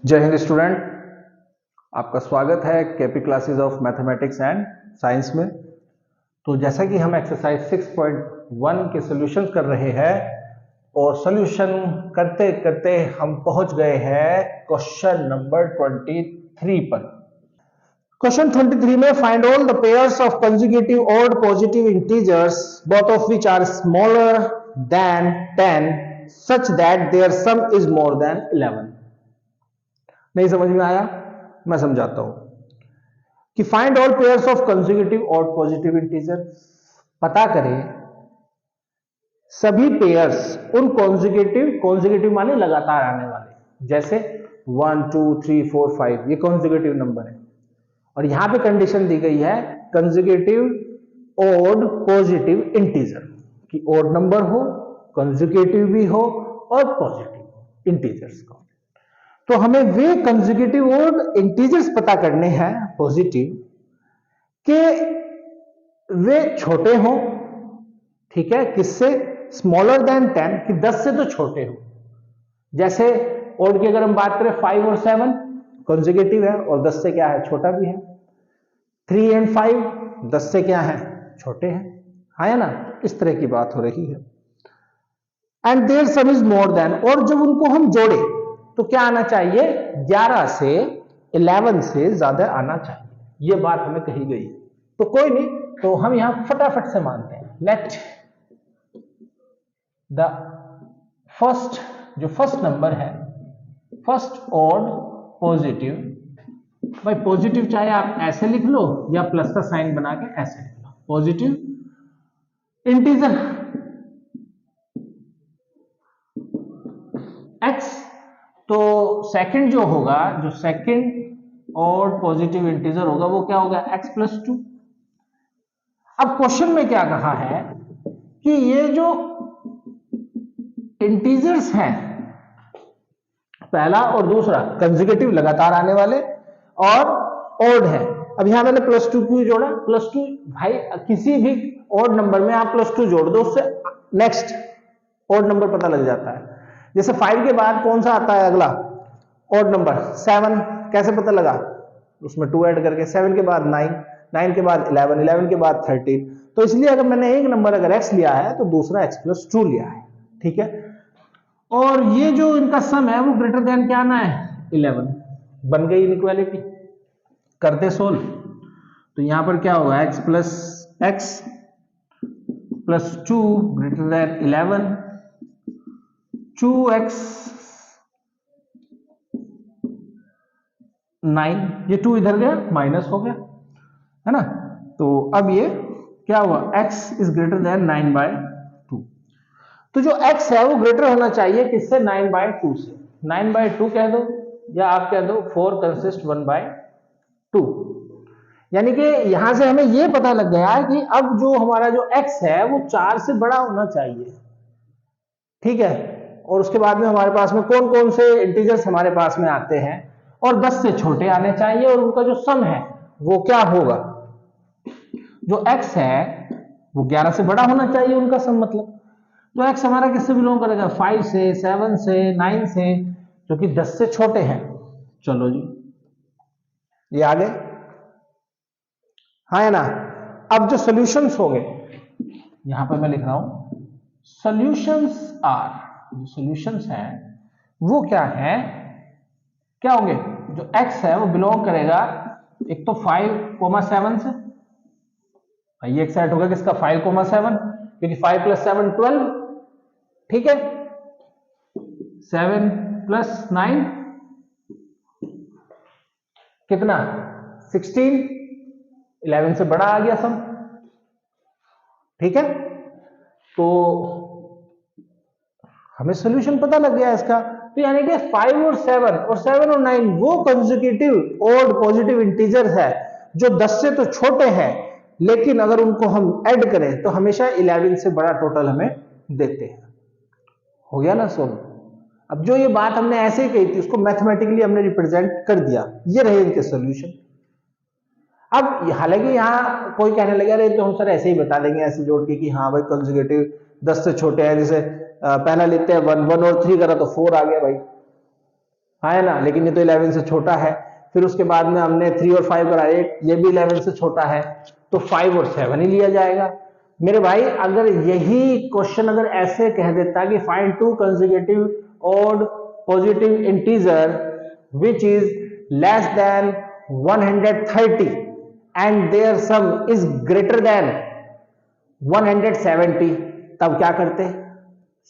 जय हिंद स्टूडेंट, आपका स्वागत है KP classes of mathematics and science में। तो जैसा कि हम एक्सरसाइज 6.1 के सॉल्यूशंस कर रहे हैं और सॉल्यूशन करते करते हम पहुंच गए हैं क्वेश्चन नंबर 23 पर। क्वेश्चन 23 में find all the pairs of consecutive odd positive integers both of which are smaller than 10 such that their sum is more than 11। नहीं समझ में आया? मैं समझाता हूं कि find all pairs of consecutive odd positive integer, पता करें सभी पेयर्स उन कॉन्जिक्यूटिव माने लगातार आने वाले, जैसे 1 2 3 4 5 ये कॉन्जिक्यूटिव नंबर है और यहां पे कंडीशन दी गई है कंसेक्यूटिव ऑड पॉजिटिव इंटीजर कि ऑड नंबर हो, कंसेक्यूटिव भी हो और पॉजिटिव इंटीजर्स का। तो हमें वे कंसेक्यूटिव ऑड इंटीजर्स पता करने हैं पॉजिटिव कि वे छोटे हों, ठीक है, किससे? स्मॉलर देन 10 कि 10 से तो छोटे हो। जैसे ऑड की अगर हम बात करें 5 और 7 कंसेक्यूटिव है और 10 से क्या है? छोटा भी है। 3 एंड 5 10 से क्या है? छोटे हैं, हाँ या ना? इस तरह की बात हो रही है। And their sum is more than, और जब उनको हम जोड़े तो क्या आना चाहिए? 11 से 11 से ज्यादा आना चाहिए, यह बात हमें कही गई है। तो कोई नहीं, तो हम यहां फटाफट से मानते हैं। लेट द फर्स्ट, जो फर्स्ट नंबर है, फर्स्ट ऑड पॉजिटिव, भाई पॉजिटिव चाहे आप ऐसे लिख लो या प्लस का साइन बना के ऐसे लिख लो, पॉजिटिव इंटीजर x, तो सेकंड जो होगा, जो सेकंड और पॉजिटिव इंटीजर होगा वो क्या होगा? x plus 2। अब क्वेश्चन में क्या कहा है कि ये जो इंटीजर्स हैं, पहला और दूसरा कंसेक्यूटिव लगातार आने वाले और ऑड है। अब यहां मैंने प्लस 2 क्यों जोड़ा? प्लस 2 भाई किसी भी ऑड नंबर में आप प्लस 2 जोड़ दो, उससे नेक्स्ट ऑड नंबर पता लग जाता है। जैसे 5 के बाद कौन सा आता है अगला ऑड नंबर? 7। कैसे पता लगा? उसमें 2 ऐड करके। 7 के बाद 9, 9 के बाद 11, 11 के बाद 13। तो इसलिए अगर मैंने एक नंबर अगर x लिया है तो दूसरा x प्लस 2 लिया है, ठीक है। और ये जो इनका सम है वो ग्रेटर देन क्या आना है? 11। बन गई इनइक्वालिटी। करते सोल्व तो यहां पर क्या होगा? x plus 2 greater than 11, 2x 9, ये 2 इधर गया माइनस हो गया, है ना। तो अब ये क्या हुआ? x is greater then 9/2। तो जो x है वो ग्रेटर होना चाहिए किससे? 9/2 से। 9/2 कह दो या आप कह दो 4 कंसिस्ट 1/2। यानी कि यहां से हमें ये पता लग गया कि अब जो हमारा जो x है वो 4 से बड़ा होना चाहिए, ठीक है। और उसके बाद में हमारे पास में कौन कौन से इंटीजर्स हमारे पास में आते हैं, और 10 से छोटे आने चाहिए, और उनका जो सम है वो क्या होगा? जो x है वो 11 से बड़ा होना चाहिए उनका सम, मतलब तो x हमारा किससे बिलोंग करेगा? 5 से, 7 से, 9 से, जो कि 10 से छोटे हैं। चलो जी, ये आ गए, हाँ है ना। अब जो सॉल्यूशंस होंगे, यहां पर मैं लिख रहा हूं सॉल्यूशंस आर, जो सॉल्यूशंस हैं वो क्या है? क्या होंगे? जो x है वो बिलोंग करेगा एक तो 5,7 से, ये एक सेट होगा किसका? 5,7, क्योंकि 5 + 7 12, ठीक है। 7 + 9 कितना? 16, 11 से बड़ा आ गया सम, ठीक है। तो हमें सॉल्यूशन पता लग गया इसका। तो यानी कि 5 और 7 और 9 वो कंसेक्यूटिव ऑड पॉजिटिव इंटीजर्स है जो 10 से तो छोटे हैं, लेकिन अगर उनको हम ऐड करें तो हमेशा 11 से बड़ा टोटल हमें देते हैं। हो गया ना सोल्व? अब जो ये बात हमने ऐसे ही कही थी उसको मैथमेटिकली हमने रिप्रेजेंट कर दिया, ये रहे इनके सॉल्यूशन। अब हालांकि यहाँ कोई कहने लगा अरे तो हम सर ऐसे ही बता देंगे ऐसे जोड़ के कि हाँ भाई कंसेक्यूटिव 10 से छोटे हैं, जैसे पहला लेते हैं 1 1 और 3 करा तो 4 आ गया भाई, है ना, लेकिन ये तो 11 से छोटा है। फिर उसके बाद में हमने 3 और 5 करा, ये भी 11 से छोटा है, तो 5 और 7 ही लिया जाएगा। मेरे भाई अगर यही क्वेश्चन अगर ऐसे कह देता कि find two consecutive odd positive integer which is less than 130 and their sum is greater than 170, तब क्या करते?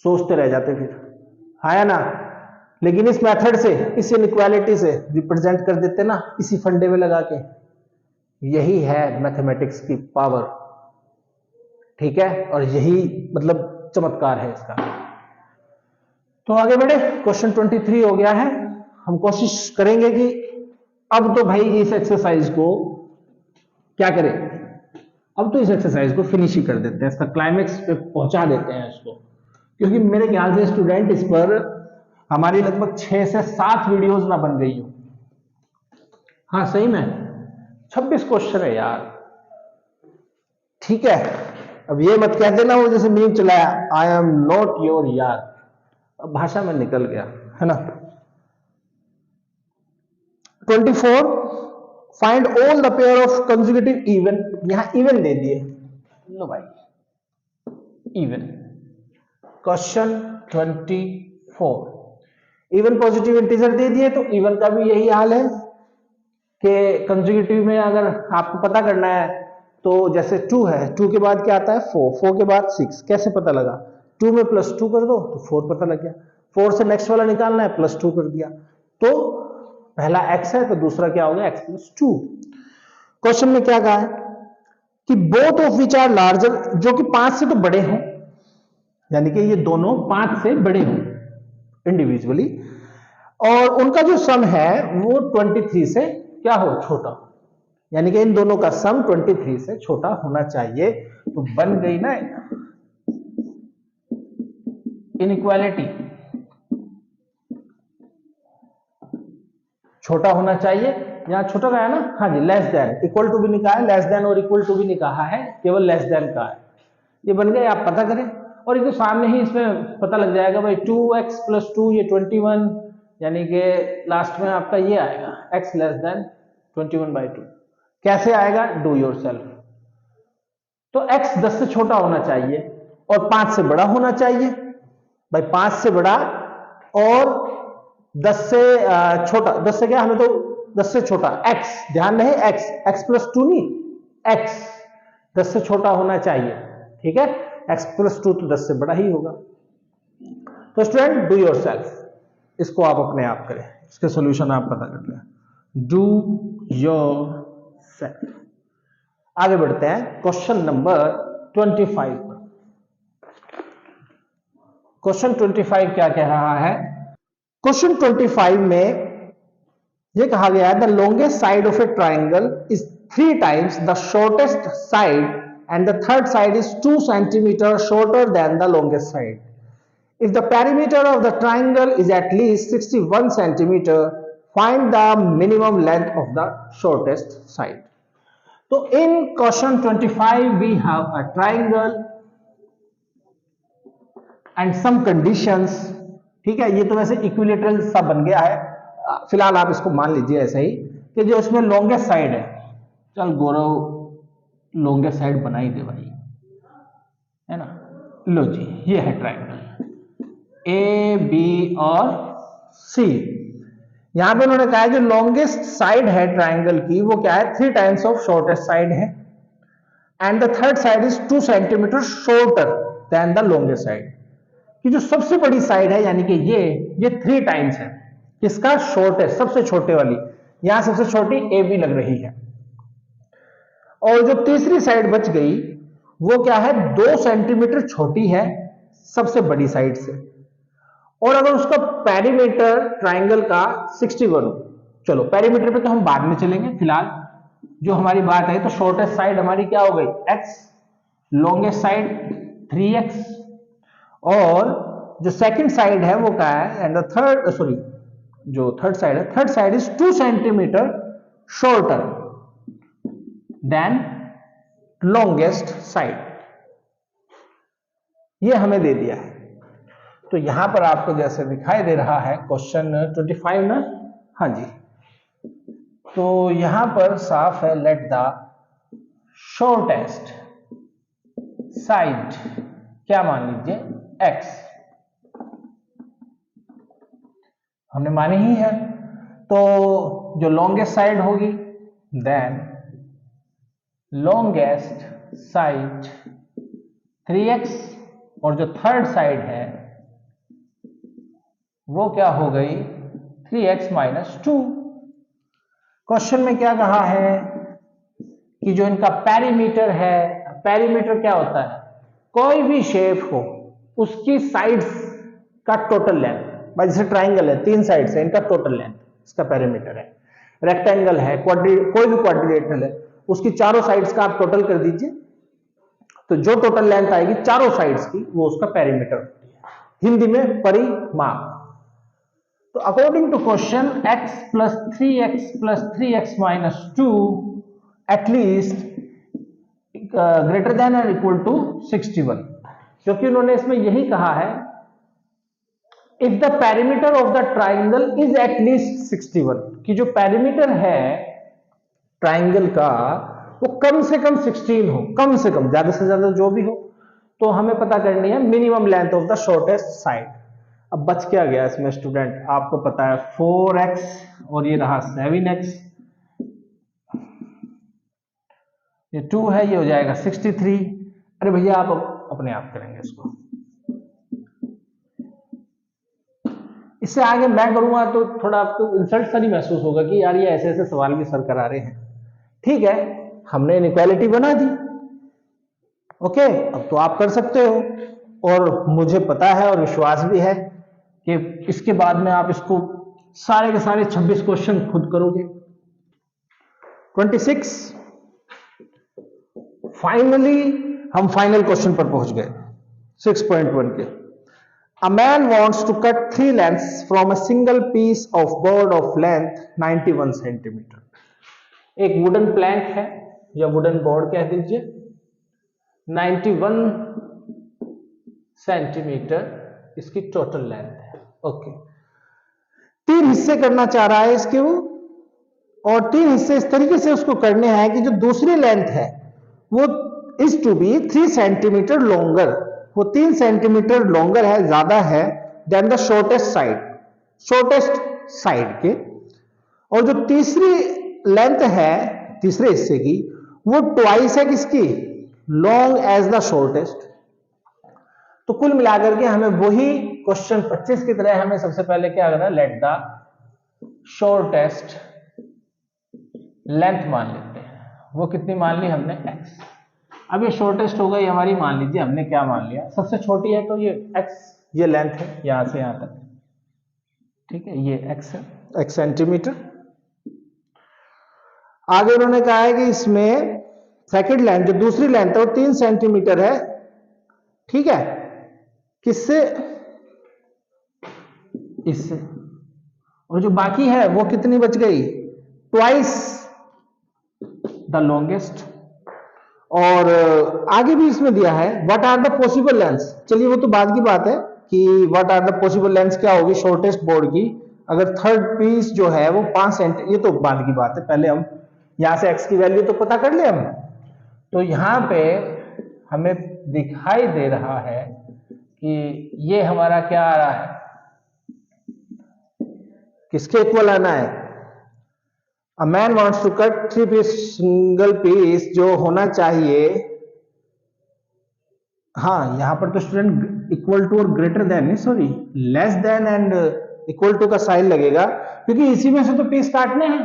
सोचते रह जाते फिर, है ना। लेकिन इस मेथड से, इस इनइक्वालिटी से रिप्रेजेंट कर देते ना, इसी फंडे में लगा के। यही है मैथमेटिक्स की पावर, ठीक है, और यही मतलब चमत्कार है इसका। तो आगे बढ़े, क्वेश्चन 23 हो गया है। हम कोशिश करेंगे कि अब तो भाई इस एक्सरसाइज को क्या करें, अब तो इस एक्सरसाइज को फिनिश ही कर देते हैं, इसका क्लाइमेक्स पे पहुंचा देते हैं इसको, क्योंकि मेरे ख्याल से स्टूडेंट इस पर हमारी लगभग 6 से 7 वीडियोस ना बन गई हो। हाँ सही में 26 क्वेश्चन है यार, ठीक है। अब ये मत कह देना वो जैसे मीम चलाया, आई एम नॉट योर यार, अब भाषा में निकल गया, है ना। 24 find all the pair of consecutive even, यहां इवन दे दिए, लो भाई even. Question 24 even positive integer दे दिए, तो इवन का भी यही हाल है कि कंसेक्यूटिव में अगर आपको पता करना है तो जैसे 2 है, 2 के बाद क्या आता है 4, 4 के बाद 6, कैसे पता लगा? 2 में +2 कर दो तो 4 पता लग गया। 4 से नेक्स्ट वाला निकालना है, +2 कर दिया, तो पहला x है तो दूसरा क्या हो गया x +2। क्वेश्चन में क्या कहा है कि both of which are larger, जो कि 5 से तो बड़े हों, यानी कि ये दोनों 5 से बड़े हों इंडिविजुअली, और उनका जो सम है वो 23 से क्या हो, छोटा हो, यानी कि इन दोनों का सम 23 से छोटा होना चाहिए। तो बन गई ना इनइक्वालिटी, छोटा होना चाहिए, यहां छोटा का है ना, हाँ जी, लेस देन, इक्वल टू भी नहीं कहा है, लेस देन और इक्वल टू भी नहीं कहा है, केवल लेस देन का है। ये बन गए, आप पता करें, और ये तो सामने ही इसमें पता लग जाएगा भाई, 2x + 2 ये 21, यानी कि लास्ट में आपका ये आएगा x लेस देन 21/2। कैसे आएगा? Do your self. तो x 10 से छोटा होना चाहिए और 5 से बड़ा होना चाहिए भाई, 5 से बड़ा और 10 से छोटा, 10 से क्या, हमें तो 10 से छोटा x, ध्यान रहे x + 2 नहीं, x 10 से छोटा होना चाहिए, ठीक है, x + 2 तो 10 से बड़ा ही होगा। तो स्टूडेंट डू योर सेल्फ, इसको आप अपने आप करें, इसके सॉल्यूशन आप पता कर लें, डू योर सेल्फ। आगे बढ़ते हैं क्वेश्चन नंबर 25 पर। क्वेश्चन 25 क्या कह रहा है? क्वेश्चन 25 में यह कहा गया है the longest side of A triangle is 3 times the shortest side and the third side is 2 centimeters shorter than the longest side. If the perimeter of the triangle is at least 61 centimeters, find the minimum length of the shortest side. So in question 25 we have a triangle and some conditions, ठीक है, ये तो वैसे equilateral सा बन गया है, फिलहाल आप इसको मान लीजिए ऐसा ही कि जो इसमें लॉन्गेस्ट साइड है, चल गौरव लॉन्गेस्ट साइड बना ही दे भाई, है ना। लो जी, ये है ट्राइंगल ए बी और सी। यहां पे उन्होंने कहा है जो लॉन्गेस्ट साइड है ट्राइंगल की वो क्या है, 3 times ऑफ शॉर्टेस्ट साइड है, and the third side is 2 centimeters shorter than the longest side, कि जो सबसे बड़ी साइड है यानी कि ये 3 times है किसका, शॉर्टेस्ट, सबसे छोटे वाली, यहां सबसे छोटी ए बी लग रही है, और जो तीसरी साइड बच गई वो क्या है, 2 सेंटीमीटर छोटी है सबसे बड़ी साइड से, और अगर उसका पेरीमीटर ट्राइंगल का 61, चलो पेरीमीटर पे तो हम बाद में चलेंगे, फिलहाल जो हमारी बात है तो शॉर्टेस्ट साइड हमारी क्या हो गई x, लॉन्गेस्ट साइड 3x, और जो सेकंड साइड है वो क्या है, एंड द थर्ड, सॉरी जो थर्ड साइड है, third side is 2 centimetre shorter than longest side, ये हमें दे दिया है। तो यहां पर आपको जैसे दिखाई दे रहा है क्वेश्चन 25 ना, हाँ जी, तो यहां पर साफ है, लेट द शॉर्टेस्ट साइड क्या मान लीजिए x, हमने मानी ही है, तो जो लॉन्गेस्ट साइड होगी देन लॉन्गेस्ट साइड 3x, और जो थर्ड साइड है वो क्या हो गई 3x माइनस 2। क्वेश्चन में क्या कहा है कि जो इनका पेरीमीटर है, पेरीमीटर क्या होता है, कोई भी शेप हो उसकी साइड्स का टोटल लेंथ, जैसे ट्राइंगल है 3 साइड से, इनका टोटल लेंथ इसका पेरीमीटर है। रेक्टेंगल है, कोई भी क्वाड्रिलेटरल है, उसकी चारों साइड्स का आप टोटल कर दीजिए, तो जो टोटल लेंथ आएगी चारों साइड्स की वो उसका पेरीमीटर होती है, हिंदी में परिमाप। तो according to question x plus 3x minus 2 at least greater than और इक्वल टू 61, क्योंकि उन्होंने इसमें यही कहा है if the perimeter of the triangle is at least 61, कि जो पेरीमीटर है ट्राइंगल का वो कम से कम 16 हो, कम से कम, ज्यादा से ज्यादा जो भी हो, तो हमें पता करनी है minimum length of the shortest side. अब बच क्या गया इसमें स्टूडेंट, आपको पता है 4x और ये रहा 7x, ये 2 है, ये हो जाएगा 63। अरे भैया आप अपने आप करेंगे इसको, इससे आगे मैं करूंगा तो थोड़ा आपको इंसल्ट सा नहीं महसूस होगा कि यार ये ऐसे ऐसे सवाल भी सर करा रहे हैं। ठीक है, हमने इनइक्वालिटी बना दी, ओके, अब तो आप कर सकते हो, और मुझे पता है और विश्वास भी है कि इसके बाद में आप इसको सारे के सारे 26 क्वेश्चन खुद करोगे। 26 फाइनली हम फाइनल क्वेश्चन पर पहुंच गए 6.1 के। A man wants to cut 3 lengths from a single piece of board of length 91 centimeter. एक वुडन प्लैंक है या वुडन बोर्ड कह दीजिए, 91 सेंटीमीटर इसकी टोटल लेंथ है। ओके, 3 हिस्से करना चाह रहा है इसके वो, और 3 हिस्से इस तरीके से उसको करने हैं कि जो दूसरी लेंथ है वो is to be 3 centimetre longer, वो 3 सेंटीमीटर लॉन्गर है, ज्यादा है देन द शॉर्टेस्ट साइड के, और जो तीसरी लेंथ है तीसरे हिस्से की वो ट्वाइस है किसकी, लॉन्ग एज द शॉर्टेस्ट। तो कुल मिलाकर के हमें वही क्वेश्चन 25 की तरह हमें सबसे पहले क्या करना है, लेट द शॉर्टेस्ट लेंथ मान लेते हैं, वो कितनी मान ली हमने x। अब ये शॉर्टेस्ट हो गई हमारी, मान लीजिए हमने क्या मान लिया, सबसे छोटी है तो ये x, ये लेंथ है यहां से यहां तक, ठीक है, ये x है, x सेंटीमीटर। आगे उन्होंने कहा है कि इसमें सेकंड लेंथ जो दूसरी लेंथ है वो 3 सेंटीमीटर है, ठीक है, किससे, इससे, और जो बाकी है वो कितनी बच गई, ट्वाइस द लॉन्गेस्ट। और आगे भी इसमें दिया है what are the possible lengths, चलिए वो तो बाद की बात है कि what are the possible lengths क्या होगी शॉर्टेस्ट बोर्ड की, अगर थर्ड पीस जो है वो 5 सेंटी, ये तो बाद की बात है, पहले हम यहां से x की वैल्यू तो पता कर ले हम। तो यहां पे हमें दिखाई दे रहा है कि ये हमारा क्या आ रहा है, किसके इक्वल आना है, a man wants to cut 3 piece single piece, जो होना चाहिए, हाँ यहां पर तो स्टूडेंट इक्वल टू और ग्रेटर देन नहीं, sorry less than and equal to का साइन लगेगा, क्योंकि इसी में से तो पीस काटने हैं,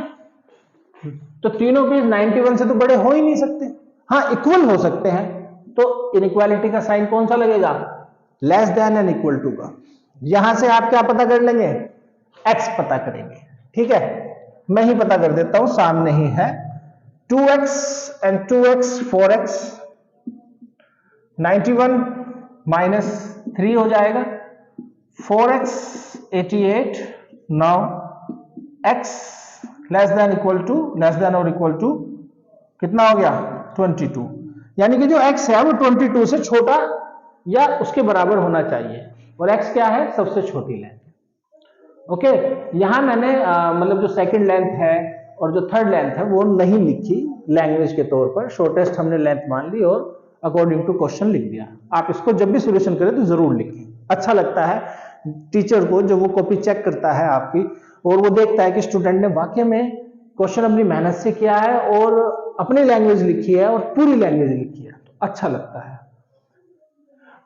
तो तीनों पीस 91 से तो बड़े हो ही नहीं सकते, हाँ इक्वल हो सकते हैं, तो इनइक्वालिटी का साइन कौन सा लगेगा, less than and equal to का। यहां से आप क्या पता कर लेंगे, x पता करेंगे, ठीक है, मैं ही पता कर देता हूं, सामने ही है, 2x and 2x 4x, 91 minus 3 हो जाएगा, 4x 88, now x less than equal to, less than और इक्वल टू कितना हो गया 22, यानी कि जो x है वो 22 से छोटा या उसके बराबर होना चाहिए। और x क्या है, सबसे छोटी लेंथ। ओके, यहां मैंने मतलब जो सेकंड लेंथ है और जो थर्ड लेंथ है वो नहीं लिखी लैंग्वेज के तौर पर, शॉर्टेस्ट हमने लेंथ मान ली और अकॉर्डिंग टू क्वेश्चन लिख दिया। आप इसको जब भी सॉल्यूशन करें तो जरूर लिखें, अच्छा लगता है टीचर को जब वो कॉपी चेक करता है आपकी और वो देखता है कि स्टूडेंट ने वाकई में क्वेश्चन अपनी मेहनत से किया है और अपनी लैंग्वेज लिखी है और पूरी लैंग्वेज लिखी है, तो अच्छा लगता है।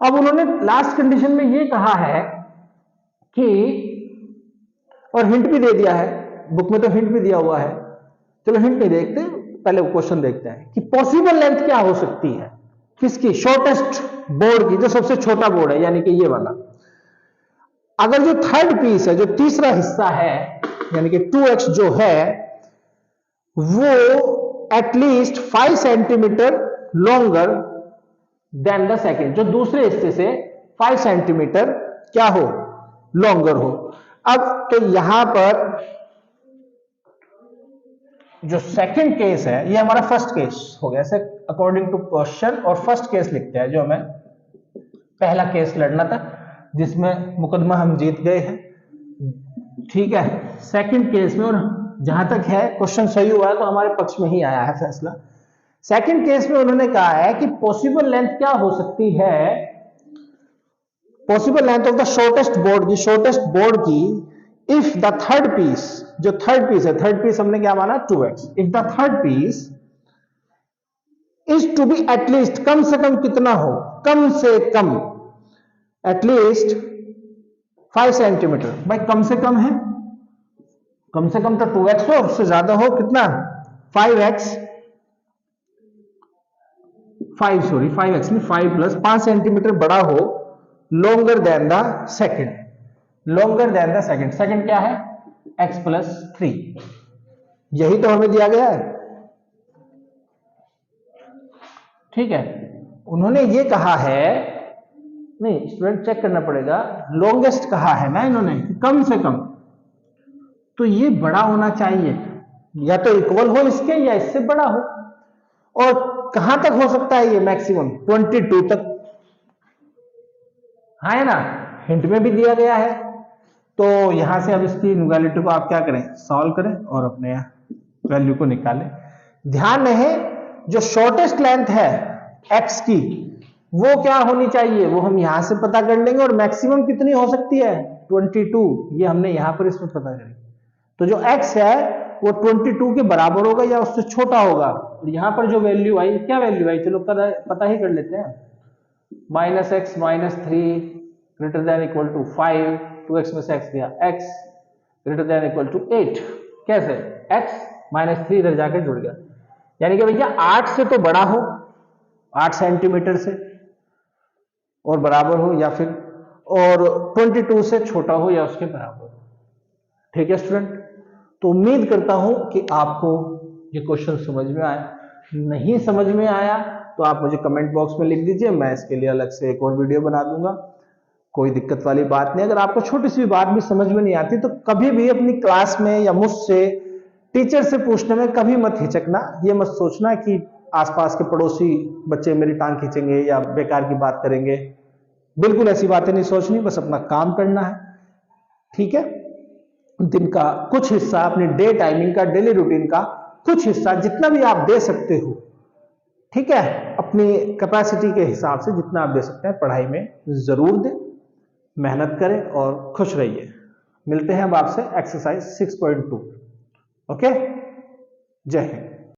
अब उन्होंने लास्ट कंडीशन में ये कहा है कि, और हिंट भी दे दिया है, बुक में तो हिंट भी दिया हुआ है, चलो हिंट नहीं देखते, पहले क्वेश्चन देखते हैं कि पॉसिबल लेंथ क्या हो सकती है किसकी, शॉर्टेस्ट बोर्ड की, जो सबसे छोटा बोर्ड है यानी कि ये वाला। अगर जो थर्ड पीस है, जो तीसरा हिस्सा है यानी कि 2x जो है वो at least 5 centimetre longer than the second, जो दूसरे हिस्से से 5 सेंटीमीटर क्या हो, लॉन्गर हो। अब तो यहां पर जो सेकंड केस है ये हमारा फर्स्ट केस हो गया, ऐसे अकॉर्डिंग टू क्वेश्चन, और फर्स्ट केस लिखते हैं जो हमें पहला केस लड़ना था जिसमें मुकदमा हम जीत गए हैं, ठीक है। सेकंड केस में, और जहां तक है क्वेश्चन सही हुआ है तो हमारे पक्ष में ही आया है फैसला। सेकंड केस में उन्होंने कहा है कि पॉसिबल लेंथ क्या हो सकती है, possible length of the shortest board की, शॉर्टेस्ट बोर्ड की, इफ द थर्ड पीस, जो थर्ड पीस है, थर्ड पीस हमने क्या माना 2x, if the third piece is to be at least, कम से कम कितना हो, कम से कम एटलीस्ट 5 सेंटीमीटर, भाई कम से कम है, कम से कम तो 2x हो, उससे ज्यादा हो कितना 5x, 5x नहीं 5 प्लस 5 सेंटीमीटर बड़ा हो, longer than the second, longer than the second, second क्या है x प्लस 3, यही तो हमें दिया गया है, ठीक है। उन्होंने ये कहा है, नहीं स्टूडेंट चेक करना पड़ेगा, लॉन्गेस्ट कहा है ना इन्होंने कि कम से कम, तो ये बड़ा होना चाहिए, या तो इक्वल हो इसके या इससे बड़ा हो, और कहां तक हो सकता है ये मैक्सिमम 22 तक, हाँ है ना, हिंट में भी दिया गया है। तो यहां से अब इसकी इनइक्वालिटी को आप क्या करें, सॉल्व करें और अपने वैल्यू को निकालें। ध्यान रहे जो शॉर्टेस्ट लेंथ है x की वो क्या होनी चाहिए, वो हम यहां से पता कर लेंगे, और मैक्सिमम कितनी हो सकती है 22, ये हमने यहां पर इसमें पता करेंगे। तो जो x है वो 22 के बराबर होगा या उससे छोटा होगा, और यहां पर जो वैल्यू आई, क्या वैल्यू आई, चलो पता ही कर लेते हैं, -x -3 greater than equal to 5, 2x में से x गया, x greater than equal to 8, कैसे x -3 इधर जाके जुड़ गया, यानी कि भैया 8 से तो बड़ा हो, 8 सेंटीमीटर से और बराबर हो, या फिर और 22 से छोटा हो या उसके बराबर हो, ठीक है स्टूडेंट। तो उम्मीद करता हूं कि आपको ये क्वेश्चन समझ में आया, नहीं समझ में आया तो आप मुझे कमेंट बॉक्स में लिख दीजिए, मैं इसके लिए अलग से एक और वीडियो बना दूंगा, कोई दिक्कत वाली बात नहीं। अगर आपको छोटी सी बात भी समझ में नहीं आती तो कभी भी अपनी क्लास में या मुझसे, टीचर से पूछने में कभी मत हिचकना, ये मत सोचना कि आसपास के पड़ोसी बच्चे मेरी टांग खींचेंगे या बेकार की बात करेंगे, बिल्कुल ऐसी बातें नहीं सोचनी, बस अपना काम करना है, ठीक है। दिन का कुछ हिस्सा, अपनी डे टाइमिंग का, डेली रूटीन का कुछ हिस्सा जितना भी आप दे सकते हो, ठीक है, अपनी कैपेसिटी के हिसाब से जितना आप दे सकते हैं पढ़ाई में जरूर दें, मेहनत करें और खुश रहिए। मिलते हैं अब आपसे एक्सरसाइज 6.2। ओके, जय हिंद।